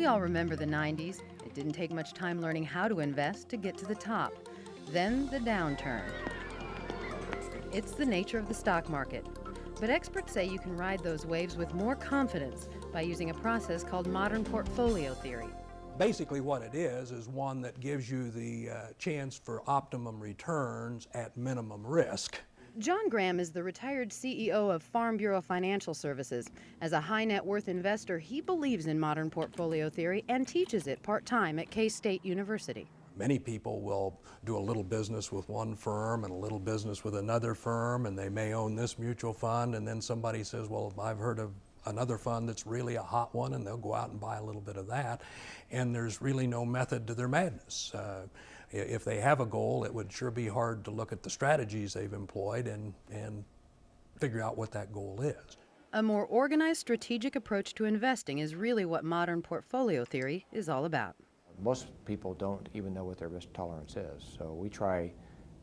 We all remember the 90s. It didn't take much time learning how to invest to get to the top. Then the downturn. It's the nature of the stock market. But experts say you can ride those waves with more confidence by using a process called modern portfolio theory. Basically what it is one that gives you the chance for optimum returns at minimum risk. John Graham is the retired CEO of Farm Bureau Financial Services. As a high net worth investor, he believes in modern portfolio theory and teaches it part-time at K-State University. Many people will do a little business with one firm and a little business with another firm, and they may own this mutual fund, and then somebody says, well, I've heard of another fund that's really a hot one, and they'll go out and buy a little bit of that, and there's really no method to their madness. If they have a goal, it would sure be hard to look at the strategies they've employed and figure out what that goal is. A more organized strategic approach to investing is really what modern portfolio theory is all about. Most people don't even know what their risk tolerance is, so we try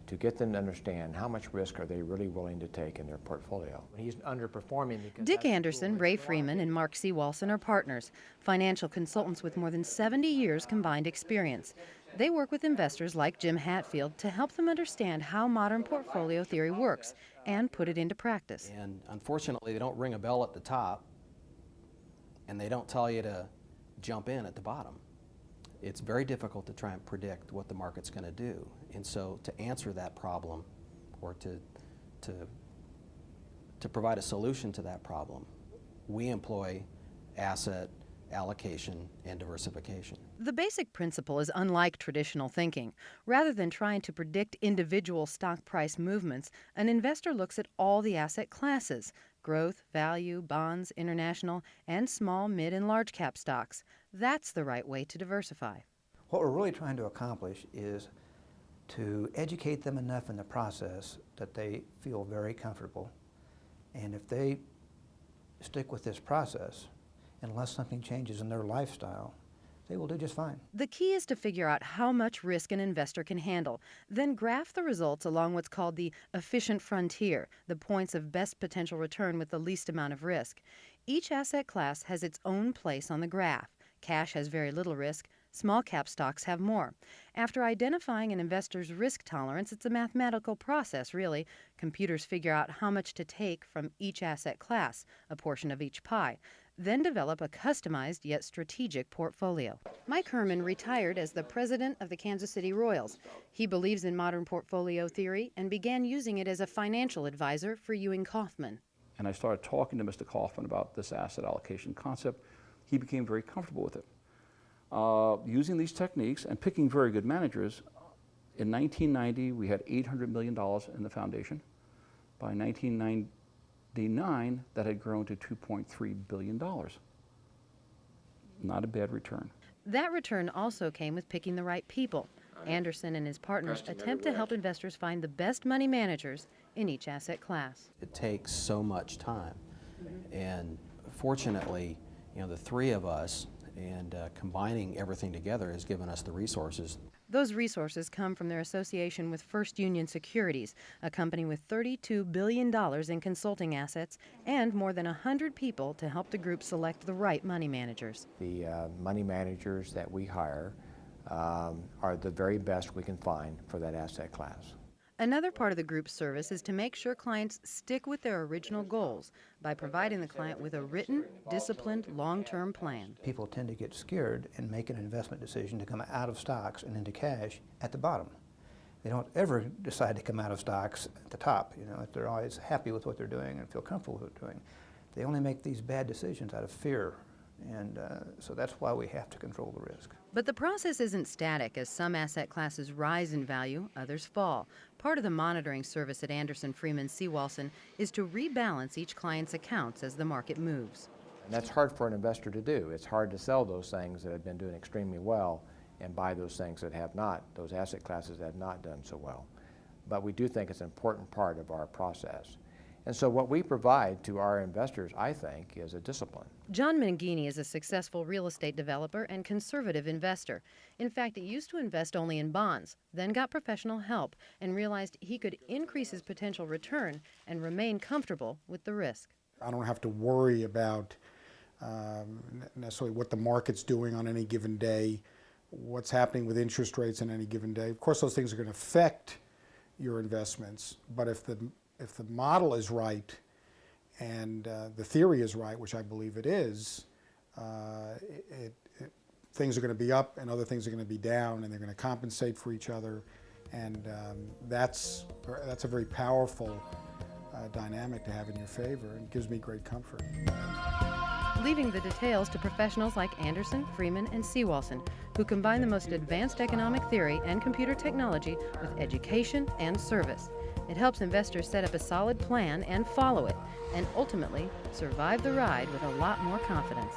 to get them to understand how much risk are they really willing to take in their portfolio. He's underperforming because Dick Anderson, Ray Freeman, and Mark Sewalson are partners, financial consultants with more than 70 years combined experience. They work with investors like Jim Hatfield to help them understand how modern portfolio theory works and put it into practice. And unfortunately, they don't ring a bell at the top, and they don't tell you to jump in at the bottom. It's very difficult to try and predict what the market's going to do. And so to answer that problem, or to provide a solution to that problem, we employ asset allocation and diversification. The basic principle is unlike traditional thinking. Rather than trying to predict individual stock price movements, an investor looks at all the asset classes: growth, value, bonds, international, and small, mid, and large cap stocks. That's the right way to diversify. What we're really trying to accomplish is to educate them enough in the process that they feel very comfortable. And if they stick with this process, unless something changes in their lifestyle, they will do just fine. The key is to figure out how much risk an investor can handle, then graph the results along what's called the efficient frontier, the points of best potential return with the least amount of risk. Each asset class has its own place on the graph. Cash has very little risk. Small cap stocks have more. After identifying an investor's risk tolerance, it's a mathematical process, really. Computers figure out how much to take from each asset class, a portion of each pie, then develop a customized yet strategic portfolio. Mike Herman retired as the president of the Kansas City Royals. He believes in modern portfolio theory and began using it as a financial advisor for Ewing Kauffman. And I started talking to Mr. Kauffman about this asset allocation concept. He became very comfortable with it. Using these techniques and picking very good managers, in 1990 we had $800 million in the foundation. By 1999, that had grown to $2.3 billion. Not a bad return. That return also came with picking the right people. Anderson and his partners attempt to help investors find the best money managers in each asset class. It takes so much time, and fortunately, the three of us and combining everything together has given us the resources. Those resources come from their association with First Union Securities, a company with $32 billion in consulting assets and more than 100 people to help the group select the right money managers. The money managers that we hire are the very best we can find for that asset class. Another part of the group's service is to make sure clients stick with their original goals by providing the client with a written, disciplined, long-term plan. People tend to get scared and make an investment decision to come out of stocks and into cash at the bottom. They don't ever decide to come out of stocks at the top. They're always happy with what they're doing and feel comfortable with what they're doing. They only make these bad decisions out of fear. And so that's why we have to control the risk. But the process isn't static. As some asset classes rise in value, others fall. Part of the monitoring service at Anderson, Freeman, Sewalson is to rebalance each client's accounts as the market moves. And that's hard for an investor to do. It's hard to sell those things that have been doing extremely well and buy those things that have not, those asset classes that have not done so well. But we do think it's an important part of our process. And so what we provide to our investors, I think, is a discipline. John Mangini is a successful real estate developer and conservative investor. In fact, he used to invest only in bonds, then got professional help and realized he could increase his potential return and remain comfortable with the risk. I don't have to worry about necessarily what the market's doing on any given day, what's happening with interest rates on any given day. Of course, those things are going to affect your investments, but if the model is right and the theory is right, which I believe it is, things are going to be up and other things are going to be down, and they're going to compensate for each other, and that's a very powerful dynamic to have in your favor, and gives me great comfort. Leaving the details to professionals like Anderson, Freeman, and Sewalson, who combine the most advanced economic theory and computer technology with education and service. It helps investors set up a solid plan and follow it, and ultimately survive the ride with a lot more confidence.